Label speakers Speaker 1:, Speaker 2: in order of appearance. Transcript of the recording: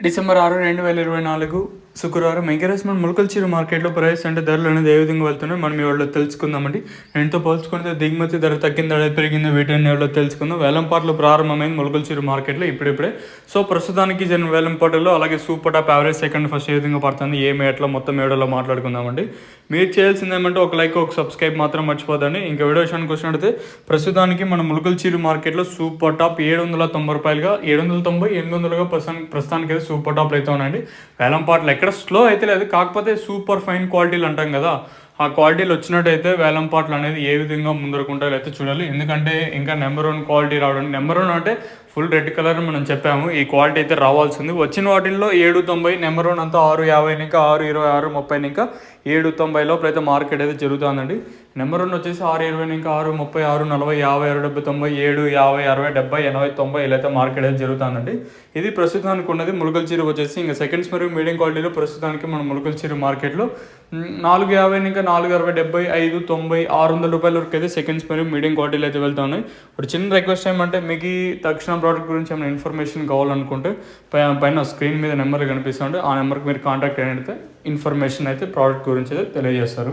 Speaker 1: December 6, 2024 శుక్రవారం encouragement ములకల్చీరు మార్కెట్లో price అంటే ధరలు అనేది ఏ విధంగా వెళ్తున్నాయి మనం ఇవాళ తెలుసుకుందామండి. నేనుతో పోల్చుకుంటే దిగుమతి ధర తగ్గిందా పెరిగిందా వీటిని ఎవరో తెలుసుకుందాం. వేలంపాట్లు ప్రారంభమైంది ములకల్చీరు మార్కెట్లో ఇప్పుడిప్పుడే. సో ప్రస్తుతానికి జరిగిన వేలంపాటల్లో అలాగే super top average second first ఏ విధంగా పడుతుంది ఏమి ఎట్లా మొత్తం వీడియోలో మాట్లాడుకుందామండి. మీరు చేయాల్సింది ఏమంటే ఒక లైక్ ఒక సబ్స్క్రైబ్ మాత్రం మర్చిపోదండి. ఇంకా వీడియో విషయానికి వచ్చినట్టయితే ప్రస్తుతానికి మన ములకల్చీరు మార్కెట్లో సూపర్ టాప్ 790 రూపాయలుగా 790 800గా ప్రస్తుతానికి అయితే సూపర్ టాప్లు అయితే ఉన్నాయండి. వేలంపాట్లు ఎక్కడ స్లో అయితే లేదు, కాకపోతే సూపర్ ఫైన్ క్వాలిటీలు అంటాం కదా, ఆ క్వాలిటీలు వచ్చినట్టయితే వేలంపాట్లు అనేది ఏ విధంగా ముందరకుంటాయో అయితే చూడాలి. ఎందుకంటే ఇంకా నెంబర్ 1 క్వాలిటీ రావడం, నెంబర్ 1 అంటే ఫుల్ రెడ్ కలర్ మనం చెప్పాము, ఈ క్వాలిటీ అయితే రావాల్సింది. వచ్చిన వాటిల్లో 790 నెంబర్ 1 అంతా 650 ఇంకా 620 630 ఇంకా 790 లోపల అయితే మార్కెట్ అయితే జరుగుతుందండి. నెంబర్ 1 వచ్చేసి 620 ఇంకా 630 640 50 60 90 7 50 60 70 80 90 ఇలా అయితే మార్కెట్ అయితే జరుగుతుందండి. ఇది ప్రస్తుతానికి ఉన్నది ములకల్చీరు వచ్చేసి. ఇంకా సెకండ్స్ మరియు మీడియం క్వాలిటీలో ప్రస్తుతానికి మన ములకల్చీరు మార్కెట్లో 450 ఇంకా 460 70 5 90 600 రూపాయల వరకు అయితే సెకండ్స్ మరియు మీడియం క్వాలిటీలు అయితే వెళ్తా ఉన్నాయి. ఒక చిన్న రిక్వెస్ట్ ఏమంటే మీకు ఈ తక్షణ ప్రోడక్ట్ గురించి ఏమైనా ఇన్ఫర్మేషన్ కావాలనుకుంటే పైన స్క్రీన్ మీద నెంబర్ కనిపిస్తుంటే ఆ నెంబర్కి మీరు కాంటాక్ట్ అయినట్లయితే ఇన్ఫర్మేషన్ అయితే ప్రోడక్ట్ గురించి అయితే తెలియజేస్తారు.